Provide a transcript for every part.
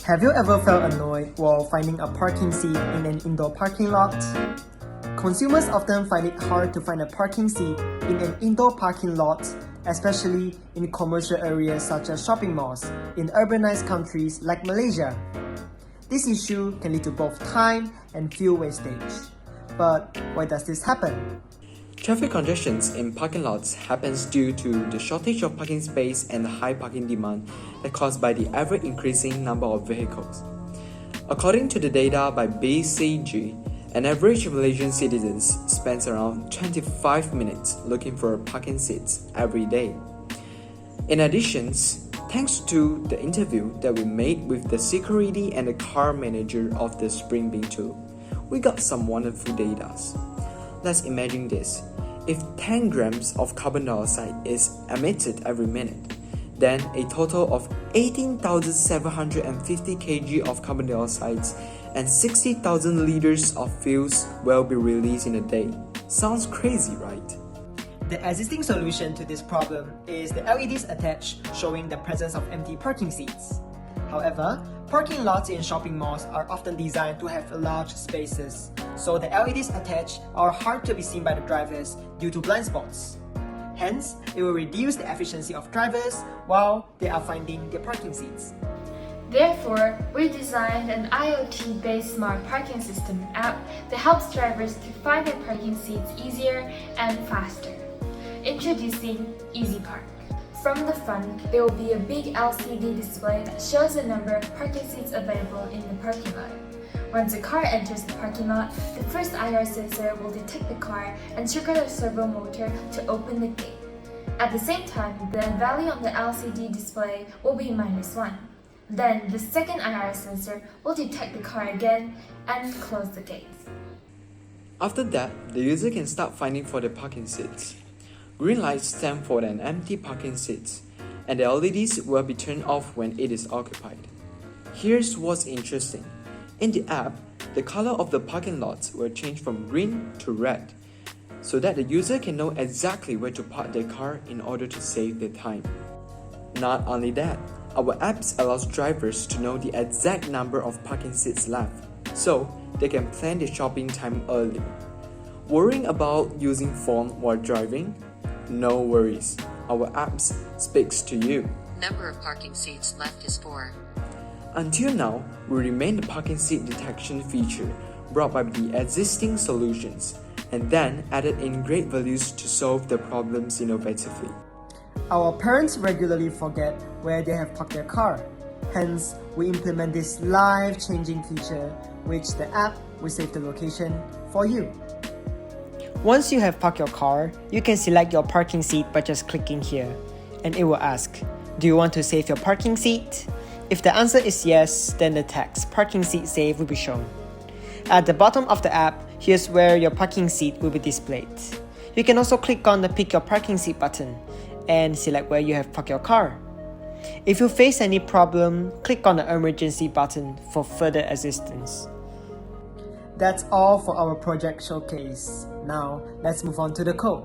Have you ever felt annoyed while finding a parking seat in an indoor parking lot? Consumers often find it hard to find a parking seat in an indoor parking lot, especially in commercial areas such as shopping malls in urbanized countries like Malaysia. This issue can lead to both time and fuel wastage. But why does this happen? Traffic congestions in parking lots happens due to the shortage of parking space and the high parking demand that caused by the ever-increasing number of vehicles. According to the data by BCG, an average Malaysian citizen spends around 25 minutes looking for parking seats every day. In addition, thanks to the interview that we made with the security and the car manager of the Spring Bintulu, we got some wonderful data. Let's imagine this. If 10 grams of carbon dioxide is emitted every minute, then a total of 18,750 kg of carbon dioxide and 60,000 liters of fuels will be released in a day. Sounds crazy, right? The existing solution to this problem is the LEDs attached showing the presence of empty parking seats. However, parking lots in shopping malls are often designed to have large spaces, so the LEDs attached are hard to be seen by the drivers due to blind spots. Hence, it will reduce the efficiency of drivers while they are finding their parking seats. Therefore, we designed an IoT-based smart parking system app that helps drivers to find their parking seats easier and faster. Introducing Easy Park. From the front, there will be a big LCD display that shows the number of parking seats available in the parking lot. Once a car enters the parking lot, the first IR sensor will detect the car and trigger the servo motor to open the gate. At the same time, the value on the LCD display will be -1. Then, the second IR sensor will detect the car again and close the gates. After that, the user can start finding for the parking seats. Green lights stand for an empty parking seat, and the LEDs will be turned off when it is occupied. Here's what's interesting. In the app, the color of the parking lots will change from green to red, so that the user can know exactly where to park their car in order to save their time. Not only that, our apps allows drivers to know the exact number of parking seats left, so they can plan their shopping time early. Worrying about using phone while driving? No worries, our apps speaks to you. Number of parking seats left is 4. Until now, we remain the parking seat detection feature brought by the existing solutions, and then added in great values to solve the problems innovatively. Our parents regularly forget where they have parked their car. Hence, we implement this life-changing feature, which the app will save the location for you. Once you have parked your car, you can select your parking seat by just clicking here, and it will ask, do you want to save your parking seat? If the answer is yes, then the text parking seat save will be shown. At the bottom of the app, here's where your parking seat will be displayed. You can also click on the pick your parking seat button and select where you have parked your car. If you face any problem, click on the emergency button for further assistance. That's all for our project showcase. Now, let's move on to the code.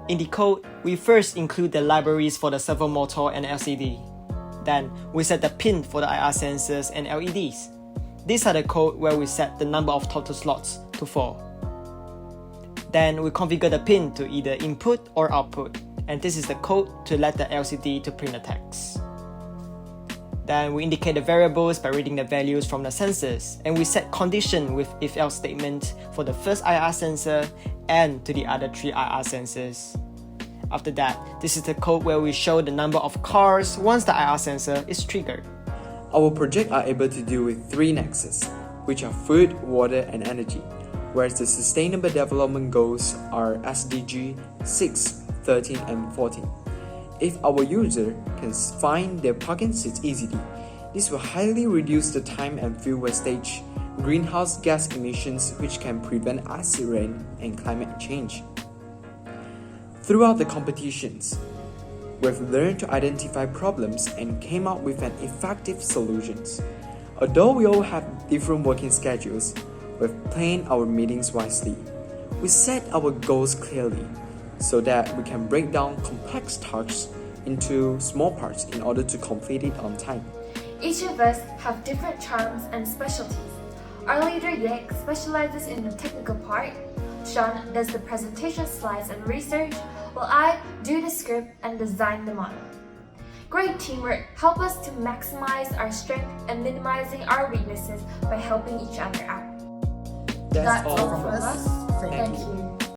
In the code, we first include the libraries for the servo motor and LCD. Then, we set the pin for the IR sensors and LEDs. These are the code where we set the number of total slots to 4. Then, we configure the pin to either input or output, and this is the code to let the LCD to print the text. Then we indicate the variables by reading the values from the sensors, and we set condition with if-else statement for the first IR sensor and to the other 3 IR sensors. After that, this is the code where we show the number of cars once the IR sensor is triggered. Our project are able to deal with 3 nexus, which are food, water, and energy, whereas the Sustainable Development Goals are SDG 6, 13, and 14. If our user can find their parking seats easily, this will highly reduce the time and fuel wastage, greenhouse gas emissions, which can prevent acid rain and climate change. Throughout the competitions, we've learned to identify problems and came up with an effective solutions. Although we all have different working schedules, we've planned our meetings wisely. We set our goals clearly, so that we can break down complex tasks into small parts in order to complete it on time. Each of us have different charms and specialties. Our leader YIEK specializes in the technical part, Sean does the presentation slides and research, while I do the script and design the model. Great teamwork helps us to maximize our strength and minimizing our weaknesses by helping each other out. That's all from from us. Thank Thank you. you.